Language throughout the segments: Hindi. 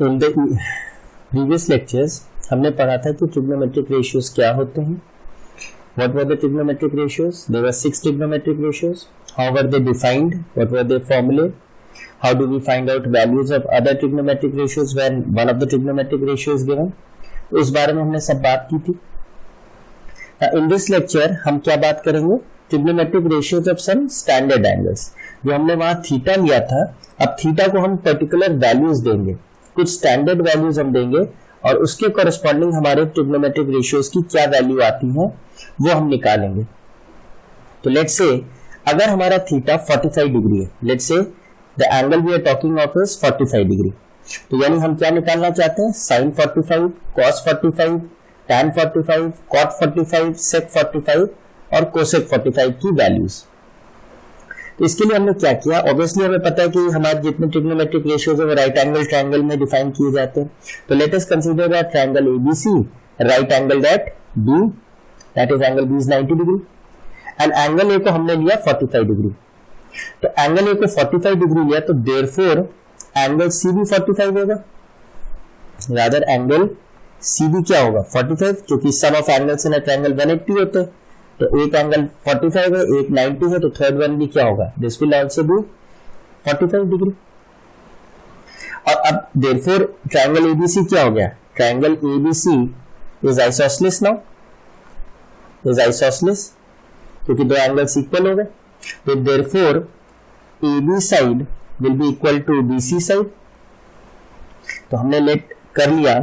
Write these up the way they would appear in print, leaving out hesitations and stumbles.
इन द प्रीवियस लेक्चर्स हमने पढ़ा था कि ट्रिग्नोमेट्रिक रेशियोज क्या होते हैं. What were the trigonometric ratios? There were 6 trigonometric ratios. How were they defined? What were their formulae? How do we find out values of other trigonometric ratios when one of the trigonometric ratio is given? उस बारे में हमने सब बात की थी. In this lecture हम क्या बात करेंगे? Trigonometric ratios of some standard angles. जो हमने वहाँ थीटा लिया था, अब थीटा को हम पर्टिकुलर वैल्यूज देंगे, कुछ स्टैंडर्ड वैल्यूज हम देंगे और उसके कॉरेस्पॉन्डिंग हमारे ट्रिग्नोमेट्रिक रेशियोज की क्या वैल्यू आती है वो हम निकालेंगे. तो लेट्स से अगर हमारा थीटा 45 डिग्री है, let's say the angle we are talking of is 45 degree, तो यानी हम क्या निकालना चाहते हैं? Sine 45, cos 45, tan 45, cot 45, sec 45 और कोसेक 45 की वैल्यूज. तो इसके लिए हमने क्या किया? ऑब्वियसली हमें पता है कि हमारे जितने ट्रिग्नोमेट्रिक रेशियोज है वो राइट एंगल ट्रायंगल में डिफाइन किए जाते हैं. तो let us consider that triangle ABC, right angle that B, that is angle B is 90 degree and angle A को हमने लिया 45 डिग्री. तो एंगल ए को 45 डिग्री लिया तो देयरफॉर एंगल सी भी 45 होगा, रादर एंगल सी भी क्या होगा? 45, क्योंकि sum of angles in a triangle 180 होते हैं. तो एक एंगल 45 है, एक 90 है, तो थर्ड वन भी क्या होगा? This will also be 45 degree. और अब देयरफॉर ट्रायंगल एबीसी क्या हो गया? Triangle ABC is isosceles now, is isosceles क्योंकि दो एंगल्स इक्वल हो गए. तो therefore AB side will be equal to BC side. तो हमने लेट कर लिया,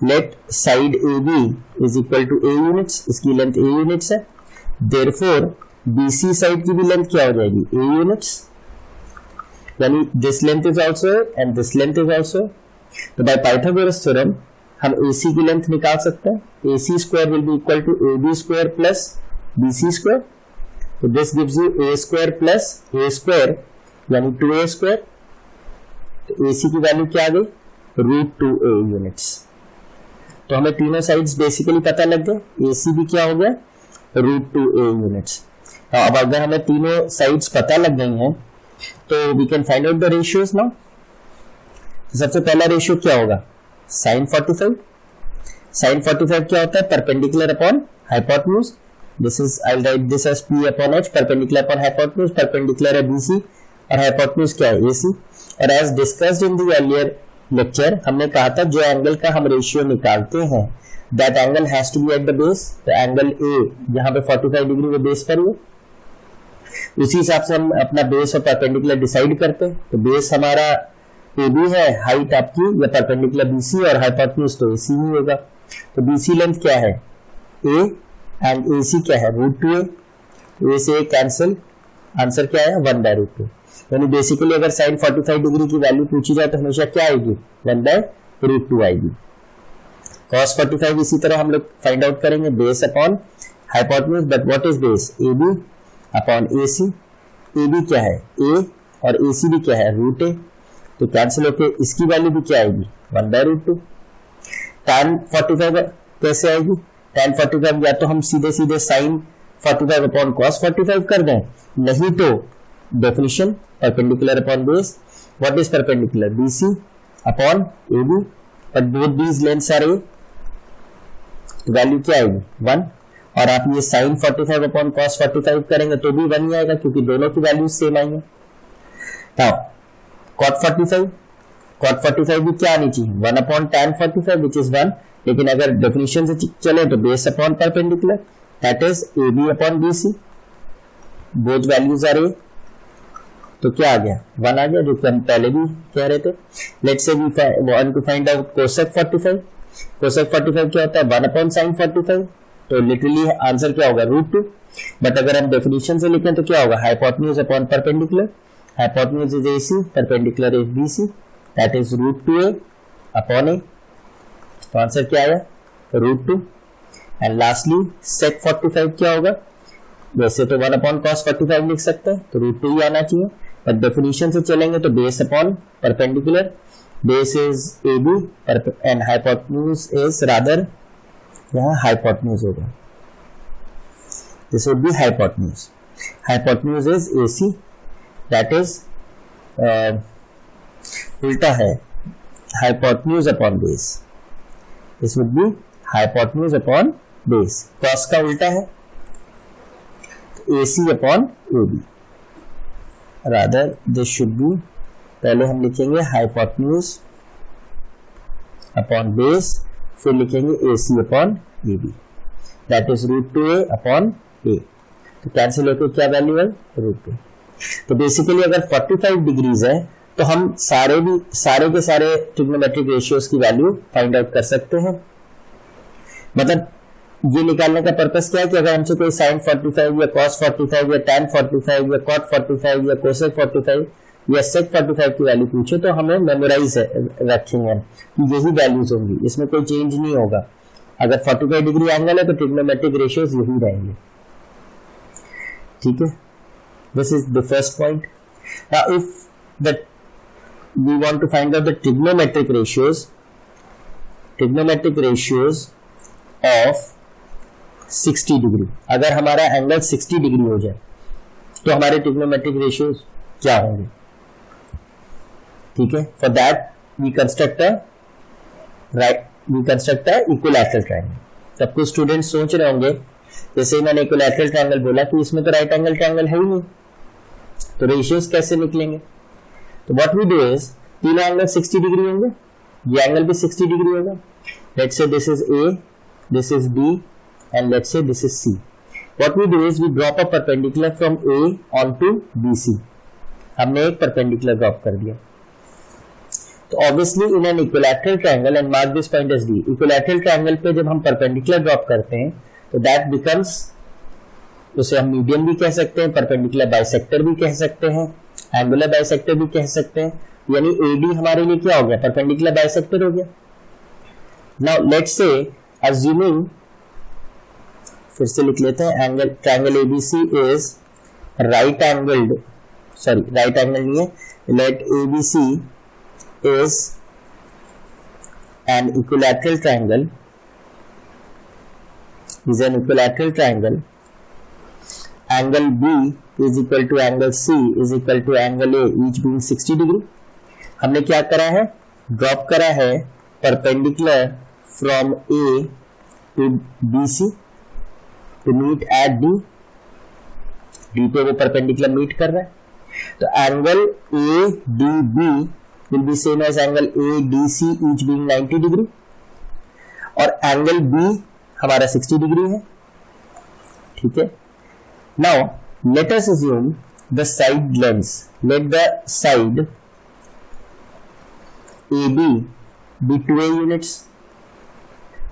let side AB is equal to A units, इसकी लेंथ A यूनिट्स है. देयरफॉर BC साइड की भी लेंथ क्या हो जाएगी? A यूनिट्स, यानी this length is also and this length is also. तो बाय पाइथागोरस थ्योरम हम AC की लेंथ निकाल सकते हैं. AC square will be equal to AB square plus BC square. तो this gives you A square plus A square यानी 2A स्क्वायर. तो AC की वैल्यू क्या आ गई? √2A units. तो हमें तीनों साइड्स बेसिकली पता लग गए. AC भी क्या हो गया? √2A units. अब अगर हमें तीनों साइड्स पता लग गई हैं तो we can find out the ratios now. सबसे पहला रेशियो क्या होगा? साइन 45. साइन 45 क्या होता है? Perpendicular upon hypotenuse. This is I write this as P upon H, perpendicular upon hypotenuse. Perpendicular है BC और हाइपोटेन्यूज क्या है? AC. और as discussed in the earlier lecture हमने कहा था जो एंगल का हम रेशियो निकालते हैं that angle has to be at the base. तो एंगल A यहाँ पे 45 डिग्री के बेस पर ही, उसी हिसाब से हम अपना बेस और परपेंडिकुलर डिसाइड करते हैं. तो बेस हमारा AB है, हाइट आपकी या परपेंडिकुलर BC और हाइपोटेन्यूज तो AC ही होगा. तो BC लेंथ क्या है? A एंड AC क्या है? √2A. A से कैंसिल, आंसर क्या है? 1/√2. यानी बेसिकली अगर साइन 45 डिग्री की वैल्यू पूछी जाए तो हमेशा क्या आएगी? 1/√2 आएगी. cos 45 इसी तरह हम लोग फाइंड आउट करेंगे, base upon hypotenuse. But what is base? AB upon AC. AB क्या है? A और AC भी क्या है? √A. तो कैंसिल होके इसकी वैल्यू भी क्या आएगी? 1/√2. tan 45 कैसे आएगी? tan 45 या तो हम सीधे सीधे साइन 45 अपॉन cos 45 कर दें, नहीं तो definition perpendicular upon base. What is perpendicular? BC upon AB. But both these lengths are A. Value क्या आएगी? 1. और आप ये साइन 45 अपॉन cos 45 करेंगे तो भी 1 ही आएगा क्योंकि दोनों की वैल्यू सेम आएंगे. नाउ cot 45 भी क्या आनी चाहिए? 1 अपॉन tan 45 विच इज 1. लेकिन अगर डेफिनेशन से चले तो base upon perpendicular that is AB upon BC. Both values are A. तो क्या आ गया? 1 आ गया, जो कि हम पहले भी कह रहे थे. Let's say we want to find out cosec 45. Cosec 45 क्या होता है? 1 अपॉन साइन 45. तो लिटरली आंसर क्या होगा? √2. बट अगर हम डेफिनेशन से लिखें तो क्या होगा? Hypotenuse upon perpendicular. Hypotenuse is AC, perpendicular is BC, that is √2A upon A. तो आंसर क्या आया? √2. एंड लास्टली सेक 45 क्या होगा? वैसे तो 1 अपॉन cos 45 लिख सकते हैं, तो √2 ही आना चाहिए. बट डेफिनेशन से चलेंगे तो base upon perpendicular. Base is AB and hypotenuse is rather यहाँ हाइपोटेन्यूज होगा. This would be hypotenuse. Hypotenuse is AC, that is उल्टा है. hypotenuse upon base. This would be hypotenuse upon base. cos का उल्टा है AC upon AB. Rather this should be, पहले हम लिखेंगे hypotenuse upon base, फिर लिखेंगे AC upon AB. That is root 2A upon A. तो कैंसिल होकर क्या वैल्यू है रूट 2. तो बेसिकली अगर 45 डिग्रीज है तो हम सारे के सारे ट्रिग्नोमेट्रिक रेशियोज की वैल्यू फाइंड आउट कर सकते हैं. मतलब ये निकालने का पर्पस क्या है कि अगर हमसे कोई sin 45 या cos 45 या tan 45 या cot 45 या cosec 45 या sec 45 की वैल्यू पूछे तो हमें मेमोराइज रखेंगे कि यही वैल्यूज होंगी, इसमें कोई चेंज नहीं होगा. अगर 45 डिग्री एंगल है तो ट्रिग्नोमेट्रिक रेशियोज यही रहेंगे. ठीक है, this is the first point. Now if that we want to find out the trigonometric ratios of 60 degree. अगर हमारा एंगल 60 डिग्री हो जाए तो हमारे ट्रिग्नोमेट्रिक रेशियोज क्या होंगे. ठीक है, for that we construct a equilateral triangle. तब कुछ स्टूडेंट्स सोच रहे होंगे जैसे मैंने इक्विलैटरल ट्रायंगल बोला कि इसमें तो राइट एंगल ट्रायंगल है ही नहीं, तो रेशियोज कैसे निकलेंगे. तो व्हाट वी डू इज, तीनों एंगल 60 डिग्री होंगे, ये एंगल भी 60 डिग्री होगा. Let's say this is A, this is B and let's say this is C. What we do is we drop a perpendicular from A onto BC. हमने एक परपेंडिकुलर ड्रॉप कर दिया. तो obviously in an equilateral triangle, and mark this point as D, equilateral triangle पे जब हम परपेंडिकुलर ड्रॉप करते हैं तो दैट बिकम्स, उसे हम मीडियन भी कह सकते हैं, परपेंडिकुलर बाइसेक्टर भी कह सकते हैं, एंगुलर बाइसेक्टर भी कह सकते हैं. यानी AD हमारे लिए क्या हो गया, परपेंडिकुलर बाइसेक्टर हो गया. नाउ लेट्स से अज्यूमिंग, फिर से लिख लेते हैं, angle triangle ABC is right angle नहीं है, let ABC is an equilateral triangle, angle B is equal to angle C is equal to angle A, each being 60 degree. हमने क्या करा है, ड्रॉप करा है perpendicular from A to BC to meet at D. D पे वो परपेंडिकुलर मीट कर रहा है. तो angle ADB will be same as angle ADC, each being 90 degree. और एंगल B हमारा 60 डिग्री है. ठीक है. Now let us assume the side lengths. Let the side AB be 2A units.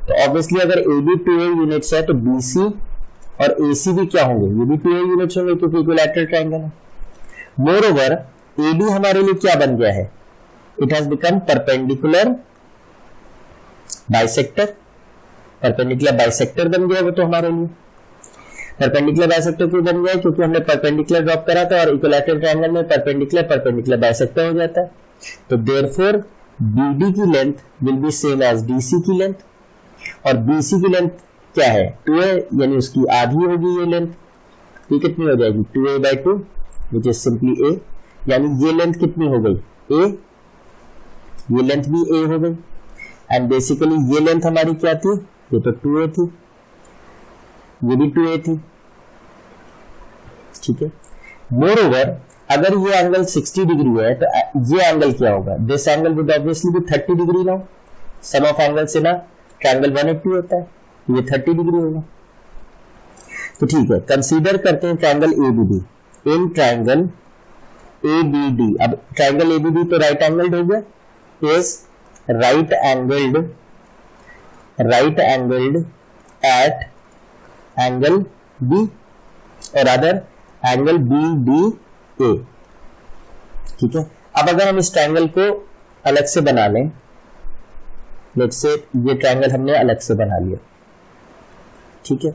तो obviously अगर AB 2A units है तो BC और AC भी क्या होंगे, ये भी 2A units होंगे क्योंकि इक्विलैटरल ट्रायंगल है. Moreover AD हमारे लिए क्या बन गया है, it has become perpendicular bisector. Perpendicular bisector बन गया वो तो हमारे लिए. परपेंडिकुलर बाइसेक्टर क्यों बन गया, क्योंकि हमने परपेंडिकुलर ड्रॉप करा था और इक्विलैटरल ट्रायंगल में परपेंडिकुलर बाइसेक्टर हो जाता है. तो देयरफॉर BD की length will be same as DC की लेंथ, और BC की लेंथ क्या है 2A, यानी उसकी आधी होगी ये लेंथ. ये कितनी हो जाएगी 2A/2 which is simply A. यानी ये लेंथ कितनी हो गई A, ये लेंथ भी A हो गई. एंड बेसिकली ये लेंथ हमारी क्या थी, ये तो 2A थी, ये भी 2A थी. ठीक है. मोरओवर अगर ये एंगल 60 डिग्री है तो ये एंगल क्या होगा, दिस एंगल विद ऑब्वियसली भी 30 degree now. Sum of angle से ना ट्रायंगल 180 होता है, ये 30 डिग्री होगा. तो ठीक है, कंसीडर करते हैं triangle ABD. In triangle ABD, अब ट्रायंगल ABD तो राइट एंगल्ड हो गया, is right angled at angle B और अदर एंगल BDA. ठीक है. अब अगर हम इस ट्रायंगल को अलग से बना लें, लेट्स से ये ट्रायंगल हमने अलग से बना लिया. ठीक है.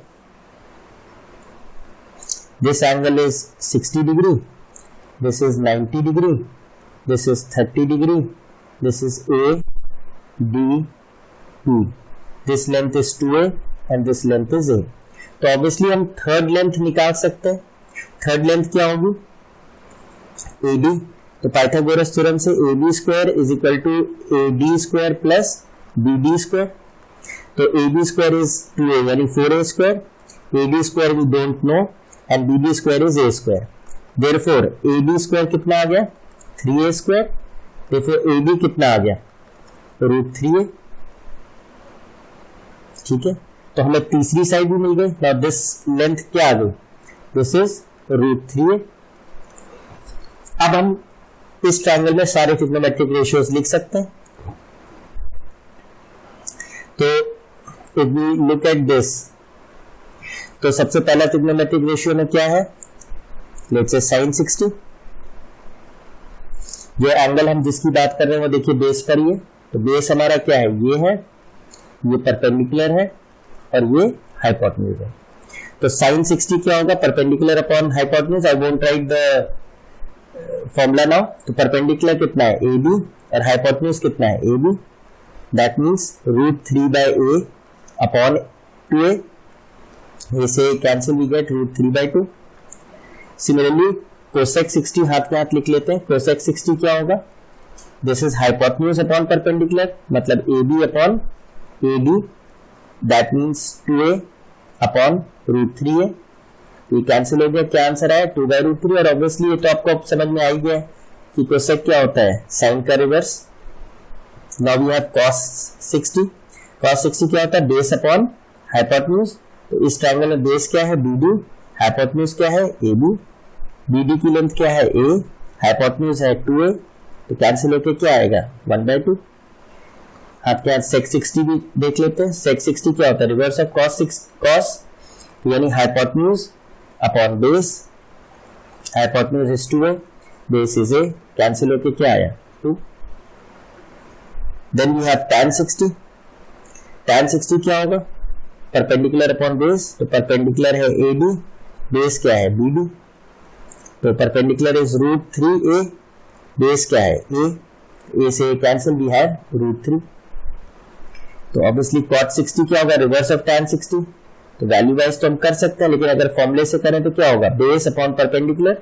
This angle is 60 degree, this is 90 degree, this is 30 degree, this is ADB. This length is 2A and this length is A. तो ऑब्वियसली हम थर्ड लेंथ निकाल सकते हैं. थर्ड लेंथ क्या होगी AD, तो पाइथागोरस थ्योरम से A B square is equal to A D square plus B D square. तो A B square is 2a यानी 4a square, A D square we don't know and B D square is a square. Therefore A B square कितना आ गया 3a square, therefore A B कितना आ गया √3a। ठीक है, तो हमें तीसरी साइड भी मिल गई। नाउ दिस लेंथ क्या आ गई, दिस इज √3a। अब हम इस ट्रायंगल में सारे ट्रिग्नोमेट्रिक रेशियोज लिख सकते हैं। तो if we look at this, तो सबसे पहला ट्रिग्नोमेट्रिक रेशियो में क्या है, लेट्स से sin 60। जो एंगल हम जिसकी बात कर रहे हैं वो देखिए बेस पर ही है। तो बेस हमारा क्या है, ये परपेंडिकुलर है और ये हाइपोटेन्यूज है। तो sin 60 क्या होगा, perpendicular upon hypotenuse. I won't write the formula now. तो परपेंडिकुलर कितना है ए बी और हाइपोटेन्यूज कितना है A B, that means √3/a upon 2a। इसे cancel we get √3/2। Similarly cosec 60 हाथ में हाथ लिख लेते हैं। कोसेक 60 क्या होगा, this is hypotenuse upon perpendicular, मतलब A B upon A D, that means 2a upon √3a। ये कैंसिल हो गया, क्या आंसर आया 2/√3। और ऑब्वियसली ये तो आपको अब समझ में आ ही गया कि कोसेक क्या होता है, साइन का reverse. Now we have cos 60। cos 60 क्या होता है, बेस अपॉन हाइपोटेन्यूज। तो इस ट्रायंगल में बेस क्या है BD, हाइपोटेन्यूज क्या है AB। BD की लेंथ क्या है A, हाइपोटेन्यूज है 2a। तो कैंसिल होकर क्या आएगा 1/2। आप क्या sec 60 भी देख लेते हैं। sec 60 क्या होता है, रिवर्स ऑफ cos यानी hypotenuse upon base. Hypotenuse is 2a, base is a, cancel होके क्या आया 2। Then we have tan 60। tan 60 क्या होगा, परपेंडिकुलर अपॉन बेस। तो परपेंडिकुलर है AD, बेस क्या है BD। तो परपेंडिकुलर इज √3a, बेस क्या है A से कैंसिल वी हैव √3। तो ऑब्वियसली cot 60 क्या होगा, रिवर्स ऑफ tan 60। तो वैल्यू वाइज तो हम कर सकते हैं, लेकिन अगर फॉर्मूले से करें तो क्या होगा, बेस अपॉन परपेंडिकुलर।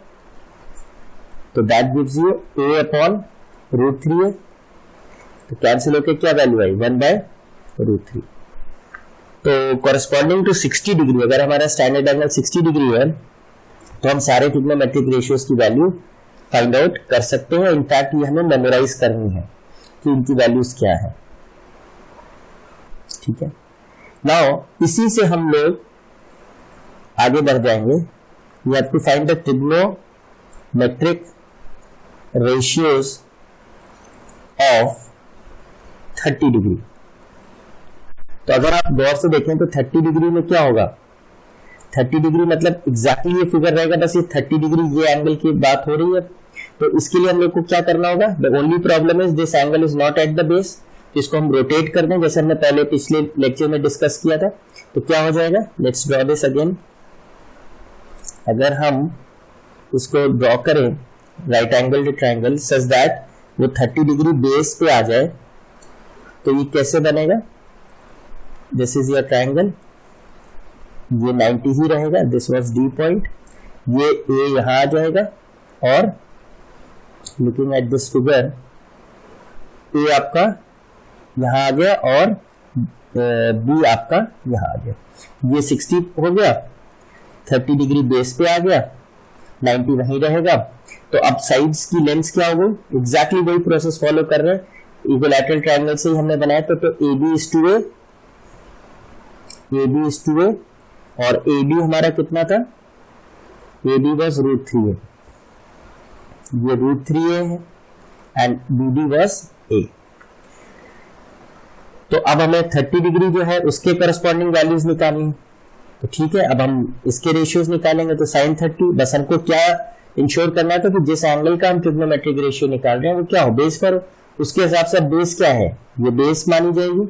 तो that gives you a upon √3a। तो कैंसिल होके क्या वैल्यू आई 1/√3। तो कॉरेस्पॉन्डिंग टू 60 डिग्री, अगर हमारा स्टैंडर्ड एंगल 60 डिग्री है तो हम सारे ट्रिग्नोमेट्रिक रेशियोज की वैल्यू फाइंड आउट कर सकते हैं। इनफैक्ट ये हमें मेमोराइज करनी है कि इनकी वैल्यूज क्या है। ठीक है, नाउ इसी से हम लोग आगे बढ़ जाएंगे। We have to find the trigonometric ratios of 30 degree. तो अगर आप गौर से देखें तो 30 डिग्री में क्या होगा, 30 डिग्री मतलब एग्जैक्टली ये फिगर रहेगा, बस ये 30 डिग्री ये एंगल की बात हो रही है। तो इसके लिए हम लोग को क्या करना होगा, the only problem is this angle is not at the base. इसको हम रोटेट कर दें, जैसे हमने पहले पिछले लेक्चर में डिस्कस किया था। तो क्या हो जाएगा, लेट्स ड्रॉ दिस अगेन। अगर हम इसको ड्रॉ करें right angle triangle such that वो 30 डिग्री बेस पे आ जाए, तो ये कैसे बनेगा, दिस इज योर ट्रायंगल, ये 90 ही रहेगा, दिस वाज डी पॉइंट, ये ए यहां आ जाएगा और looking at this figure A आपका यहां आ गया और बी आपका यहां आ गया। ये 60 हो गया, 30 डिग्री बेस पे आ गया, 90 वहीं रहेगा। तो अब साइड्स की लेंथ क्या हो गई, एग्जैक्टली वही प्रोसेस फॉलो कर रहे हैं, इक्विलैटरल ट्रायंगल से ही हमने बनाया। तो AB is to A, AB is to A और AD हमारा कितना था, AD was √3a, ये √3a है एंड BD was A। तो अब हमें 30 डिग्री जो है उसके करस्पॉन्डिंग वैल्यूज निकालनी है। तो ठीक है, अब हम इसके रेशियोज निकालेंगे। तो sin 30, बस हमको क्या इंश्योर करना था कि जिस एंगल का हम ट्रिग्नोमेट्रिक रेशियो निकाल रहे हैं वो क्या हो, बेस पर हो। उसके हिसाब से बेस क्या है, ये बेस मानी जाएगी,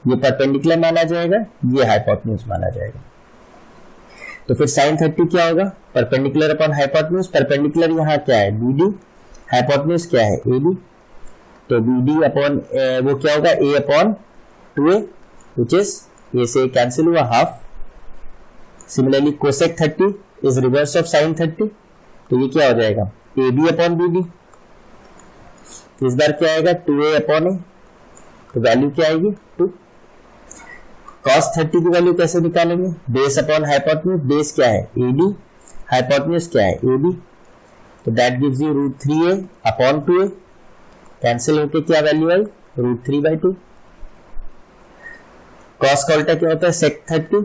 ये परपेंडिकुलर माना जाएगा, ये हाइपोटेन्यूज माना जाएगा। तो फिर sin 30 क्या होगा, परपेंडिकुलर अपॉन हाइपोटेन्यूज। परपेंडिकुलर यहाँ क्या है BD, हाइपोटेन्यूज क्या है AB। तो BD अपॉन वो क्या होगा A upon 2a, which is A से कैंसिल हुआ half. Similarly cosec 30 is reverse of sin 30, तो ये क्या हो जाएगा AB अपॉन BD। इस बार क्या आएगा 2a अपॉन ए, तो वैल्यू क्या आएगी 2। cos 30 की वैल्यू कैसे निकालेंगे, बेस अपॉन हाइपोटेन्यूज, बेस क्या है AD, हाइपोटेन्यूज क्या है AB, तो that gives you √3a upon 2a, cancel होके क्या वैल्यू आई √3/2। cos का उल्टा क्या होता है sec 30,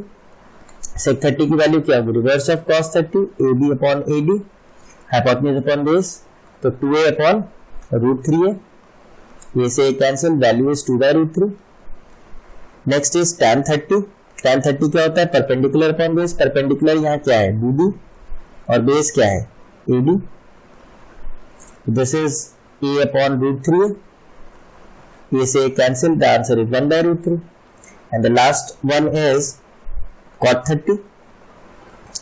sec 30 की वैल्यू क्या होगी reverse of cos 30, AB upon AD, hypotenuse upon base, तो 2a अपॉन √3a, ये से cancel, value is 2/√3। Next is tan 30, tan 30 क्या होता है परपेंडिकुलर अपॉन बेस, परपेंडिकुलर यहाँ क्या है BD और बेस क्या है AD, this is a upon √3, ये से cancel, the answer is 1/√3। And the last one is cot 30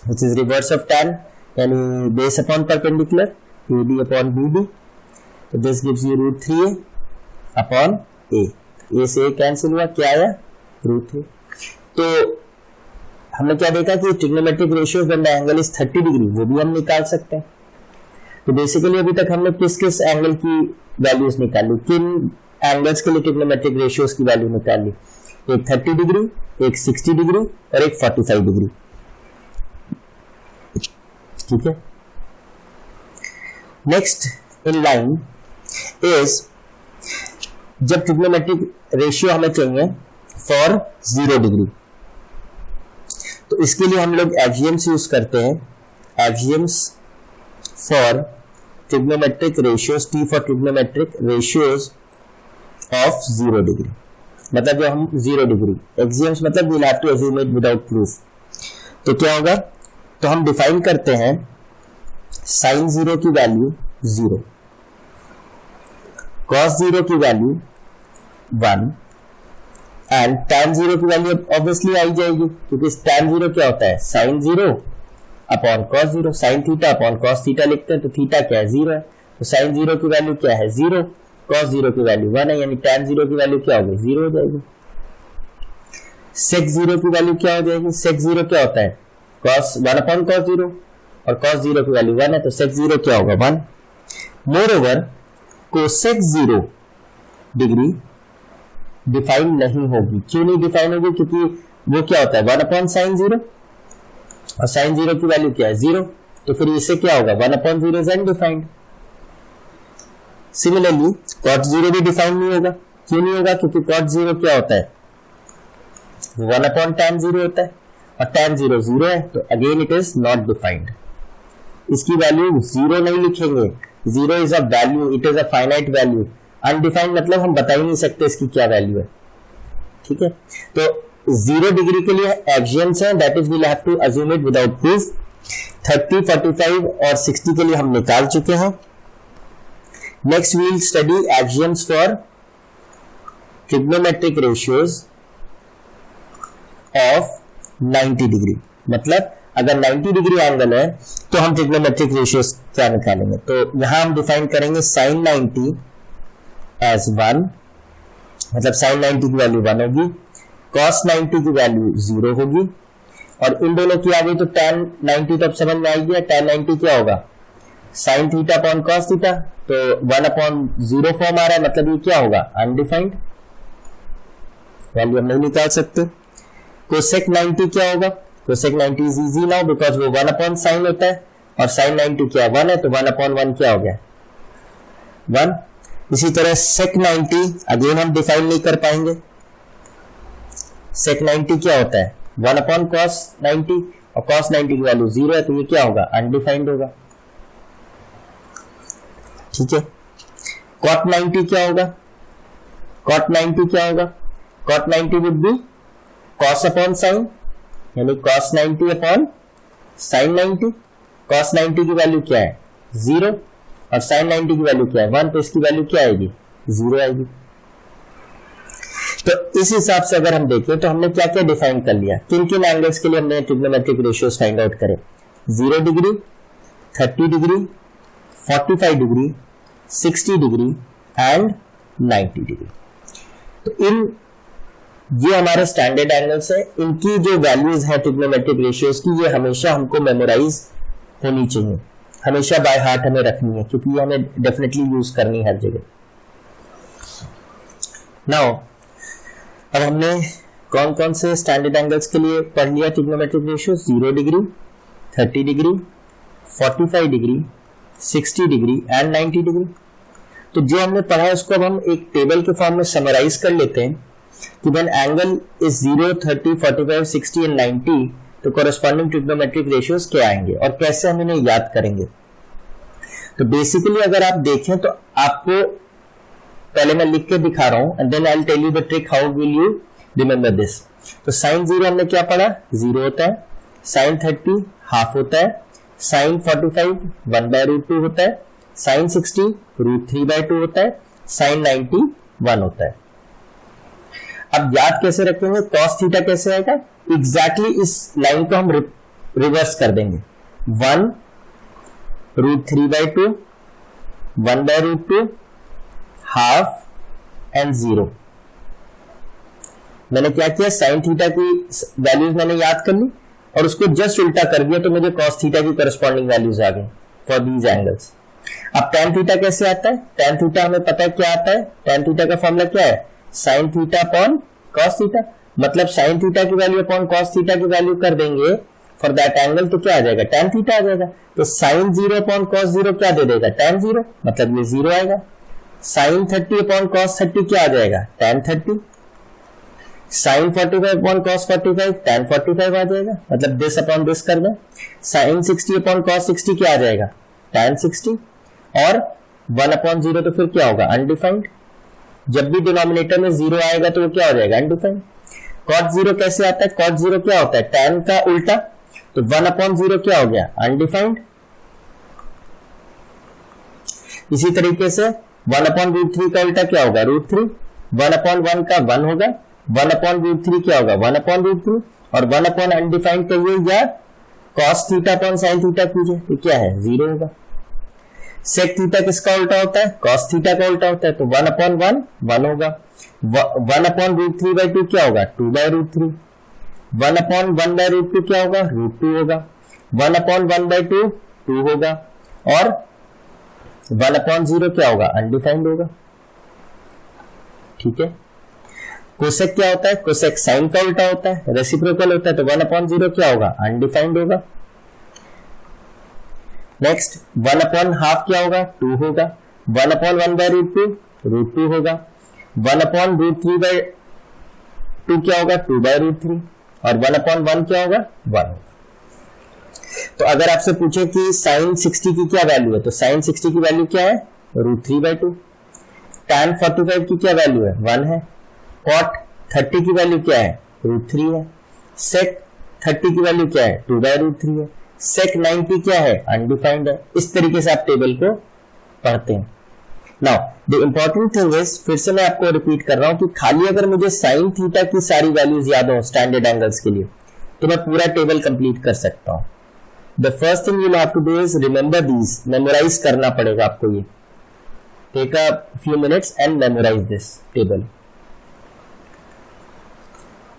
which is reverse of tan, यानी base upon perpendicular AD upon BD, तो this gives you √3a upon a, a से कैंसिल हुआ, क्या आया √3। तो हमने क्या देखा कि trigonometric ratio when the angle is 30 degree, वो भी हम निकाल सकते हैं। तो बेसिकली अभी तक हमने किस किस एंगल की वैल्यूज निकाली, किन एंगल्स के लिए ट्रिग्नोमेट्रिक रेशियोज की वैल्यू निकाली, एक 30 डिग्री, एक 60 डिग्री और एक 45 डिग्री, ठीक है। नेक्स्ट इन लाइन इज जब ट्रिग्नोमेट्रिक रेशियो हमें चाहिए फॉर 0 डिग्री, तो इसके लिए हम लोग एक्सियम्स यूज करते हैं, axioms for trigonometric ratios, T for trigonometric ratios of 0 degree, मतलब जब हम 0 डिग्री, एक्सियम्स मतलब we have to assume it without proof. तो क्या होगा, तो हम डिफाइन करते हैं sin 0 की वैल्यू 0, cos 0 की वैल्यू 1 एंड tan 0 की वैल्यू ऑब्वियसली आई जाएगी, क्योंकि tan 0 क्या होता है sin 0 upon cos 0, sin theta upon cos theta लिखते हैं, तो थीटा क्या है 0 है, तो sin 0 की वैल्यू क्या है 0, cos 0 की वैल्यू 1 है, यानी tan 0 की वैल्यू क्या होगी 0 हो जाएगी। sec 0 की वैल्यू क्या हो जाएगी, sec 0 क्या होता है cos 1 अपॉन cos 0, और cos 0 की वैल्यू 1 है, तो sec 0 क्या होगा 1। मोरओवर cosec 0 डिग्री डिफाइन नहीं होगी, क्यों नहीं डिफाइन होगी, क्योंकि वो क्या होता है 1 अपॉन sin 0 और sin 0 की वैल्यू क्या है 0, तो फिर इससे क्या होगा 1 upon 0 is undefined. Similarly cot 0 भी डिफाइन नहीं होगा, क्यों नहीं होगा, क्योंकि cot 0 क्या होता है 1 अपॉन tan 0 होता है, और tan 0 0 है, तो again it is not defined. इसकी वैल्यू 0 नहीं लिखेंगे, 0 is a value, it is a finite value, undefined मतलब हम बता ही नहीं सकते इसकी क्या वैल्यू है, ठीक है। तो 0 डिग्री के लिए एक्सियम्स हैं, that is we'll have to assume it without proof. 30, 45 और 60 के लिए हम निकाल चुके हैं। Next we'll study axioms for trigonometric ratios of 90 degree, मतलब अगर 90 डिग्री एंगल है तो हम ट्रिग्नोमेट्रिक रेशियोज क्या निकालेंगे, तो यहां हम डिफाइन करेंगे sin 90 एज 1, मतलब sin 90 की वैल्यू 1 होगी, cos 90 की वैल्यू 0 होगी, और इन दोनों की आ गई तो tan 90 तो अब समझ में आ गया, tan 90 क्या होगा sin theta upon cos theta, तो 1 अपॉन 0 फॉर्म आ रहा है, मतलब ये क्या होगा अनडिफाइंड, वैल्यू हम नहीं निकाल सकते। cosec 90 क्या होगा, cosec 90 is easy now because वो 1 अपॉन sin होता है, और sin 90 क्या 1 है, तो 1 अपॉन 1 क्या हो गया 1। इसी तरह sec 90 अगेन हम डिफाइन नहीं कर पाएंगे, sec 90 क्या होता है 1 अपॉन cos 90, और cos 90 की वैल्यू 0 है, तो ये क्या होगा अनडिफाइंड होगा, ठीक है। cot 90 क्या होगा, cot 90 क्या होगा, cot 90 would be cos upon sin, यानी cos 90 अपॉन sin 90, cos 90 की वैल्यू क्या है 0 और sin 90 की वैल्यू क्या है 1, तो इसकी वैल्यू क्या आएगी 0 आएगी। तो इस हिसाब से अगर हम देखें तो हमने क्या क्या डिफाइन कर लिया, किन किन एंगल्स के लिए हमने ट्रिग्नोमेट्रिक रेशियोज फाइंड आउट करें, 0 degree, 30 degree, 45 degree, 60 degree and 90 degree. तो इन ये हमारे स्टैंडर्ड एंगल्स है, इनकी जो वैल्यूज है ट्रिग्नोमेट्रिक रेशियोज की, ये हमेशा हमको मेमोराइज होनी चाहिए, हमेशा बाय हार्ट हमें रखनी है, क्योंकि ये हमें डेफिनेटली यूज करनी है हर जगह। नाउ अब हमने कौन कौन से स्टैंडर्ड एंगल्स के लिए पढ़ लिया trigonometric ratio, 0 degree, 30 degree, 45 degree, 60 degree and 90 degree. तो जो हमने पढ़ा है उसको अब हम एक टेबल के फॉर्म में समराइज कर लेते हैं कि व्हेन एंगल इज 0, 30, 45, 60 एंड 90 तो कॉरेस्पॉन्डिंग ट्रिग्नोमेट्रिक रेशियोज क्या आएंगे और कैसे हम इन्हें याद करेंगे। तो बेसिकली अगर आप देखें तो आपको पहले मैं लिख के दिखा रहा हूं and then I will tell you the trick how will you remember this. तो sin 0 हमने क्या पढ़ा, 0 होता है, sin 30 हाफ होता है, sin 45 1/√2 होता है, sin 60 √3/2 होता है, sin 90 1 होता है। अब याद कैसे रखेंगे, cos थीटा कैसे आएगा, एग्जैक्टली इस लाइन को हम रिवर्स कर देंगे, 1 √3/2 1/√2 हाफ एंड 0। मैंने क्या किया, साइन थीटा की वैल्यूज मैंने याद कर ली और उसको जस्ट उल्टा कर दिया तो मुझे कॉस थीटा की करस्पॉन्डिंग वैल्यूज आ गई फॉर दीज एंगल्स। अब tan थीटा कैसे आता है, tan थीटा हमें पता है क्या आता है, tan थीटा का फॉर्मूला क्या है, sign theta upon cos theta. मतलब साइन थीटा की वैल्यू अपॉन कॉस थीटा की वैल्यू कर देंगे फॉर दैट एंगल तो क्या आ जाएगा, tan थीटा आ जाएगा। तो साइन 0 अपॉन कॉस 0 क्या दे देगा, tan 0, मतलब ये 0 आएगा। साइन 30 अपॉन कॉस 30 क्या आ जाएगा, tan 30। Sine 45 upon cos 45 tan 45 आ जाएगा, मतलब दिस अपॉन दिस कर दें। साइन 60 अपॉन कॉस 60 क्या आ जाएगा, tan 60। और 1 अपॉन 0 तो फिर क्या होगा, अनडिफाइंड। जब भी डिनोमिनेटर में 0 आएगा तो वो क्या हो जाएगा, अनडिफाइंड। cot 0 कैसे आता है, cot 0 क्या होता है, tan का उल्टा, तो 1 अपॉन 0 क्या हो गया, अनडिफाइंड। इसी तरीके से 1 अपॉन √3 का उल्टा क्या होगा, √3। 1 अपॉन 1 का 1 होगा, 1 अपॉन √3 क्या होगा, 1 अपॉन √3। और 1 अपॉन अनडिफाइंड करिए या cos theta upon sin theta कीजिए तो क्या है, 0 होगा। sec थीटा किसका उल्टा होता है, cos थीटा का उल्टा होता है, तो 1 अपॉन 1 1 होगा। 1 अपॉन √3/2 क्या होगा, 2/√3। 1 अपॉन 1/√2 क्या होगा, √2 होगा। 1 अपॉन 1/2 2 होगा और 1 अपॉन 0 क्या होगा, अनडिफाइंड होगा। ठीक है। कोसेक क्या होता है, कोसेक साइन का उल्टा होता है, रेसिप्रोकल होता है, तो 1 अपॉन 0 क्या होगा, अनडिफाइंड होगा। नेक्स्ट 1 अपॉन हाफ क्या होगा, 2 होगा। 1 अपॉन 1/√2 √2 होगा। 1 अपॉन √3/2 क्या होगा, 2/√3। और 1 अपॉन 1 क्या होगा, 1 होगा। तो अगर आपसे पूछे कि साइन 60 की क्या वैल्यू है, तो साइन 60 की वैल्यू क्या है, √3/2। tan 45 की क्या वैल्यू है, 1 है। cot 30 की वैल्यू क्या है, √3 है। sec 30 की वैल्यू क्या है, 2/√3 है। sec 90 क्या है, अनडिफाइंड है। इस तरीके से आप टेबल को पढ़ते हैं। Now the important thing is, फिर से मैं आपको रिपीट कर रहा हूं कि खाली अगर मुझे साइन थीटा की सारी वैल्यूज याद हो स्टैंडर्ड एंगल्स के लिए तो मैं पूरा टेबल कंप्लीट कर सकता हूं। The first thing you have to do is remember these, memorise करना पड़ेगा आपको। ये take a few minutes and memorise this table.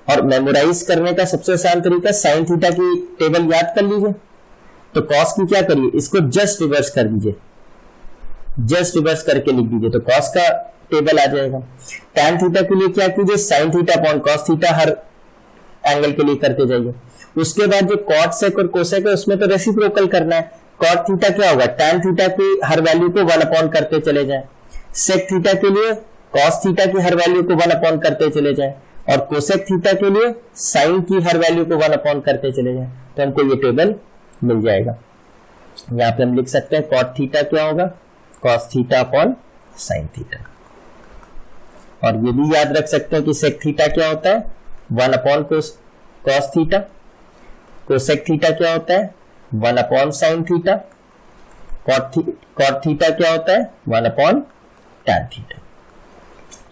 और मेमोराइज करने का सबसे आसान तरीका, साइन थीटा की टेबल याद कर लीजिए, तो कॉस की क्या करिए, इसको जस्ट रिवर्स कर दीजिए, जस्ट रिवर्स करके लिख दीजिए तो कॉस का टेबल आ जाएगा। tan थीटा के लिए क्या कीजिए, sine theta upon cos theta हर एंगल के लिए करते जाइए। उसके बाद जो कॉट सेक और कोसेक है उसमें तो रेसिप्रोकल करना है। कॉट थीटा क्या होगा, tan थीटा की हर वैल्यू को 1 अपॉन करते चले जाएं। सेक थीटा के लिए कॉस थीटा की हर वैल्यू को 1 अपॉन करते चले जाएं और कोसेक थीटा के लिए साइन की हर वैल्यू को 1 अपॉन करते चले जाएं, तो हमको ये टेबल मिल जाएगा। यहां पे हम लिख सकते हैं कॉट थीटा क्या होगा, cos theta upon sine theta. और ये भी याद रख सकते हैं कि सेक थीटा क्या होता है, 1 upon cos theta. Cosec theta क्या होता है, 1 upon sine theta. Cot theta क्या होता है, 1 अपॉन टैन थीटा।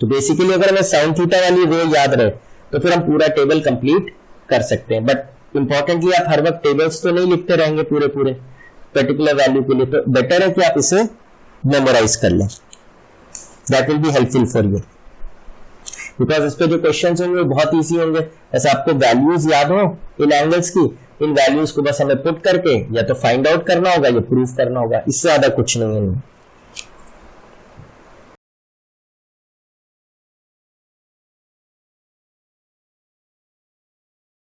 तो बेसिकली अगर हमें साइन थीटा वाली रो याद रहे तो फिर हम पूरा टेबल कंप्लीट कर सकते हैं। बट इंपॉर्टेंटली आप हर वक्त टेबल्स तो नहीं लिखते रहेंगे पूरे पर्टिकुलर वैल्यू के लिए, तो बेटर है कि आप इसे मेमोराइज कर लें। That will be helpful for you, because इस पे जो क्वेश्चंस होंगे वो बहुत इजी होंगे। ऐसे आपको वैल्यूज याद हो इन एंगल्स की, इन वैल्यूज को बस हमें पुट करके या तो फाइंड आउट करना होगा या प्रूफ करना होगा, इससे ज्यादा कुछ नहीं है।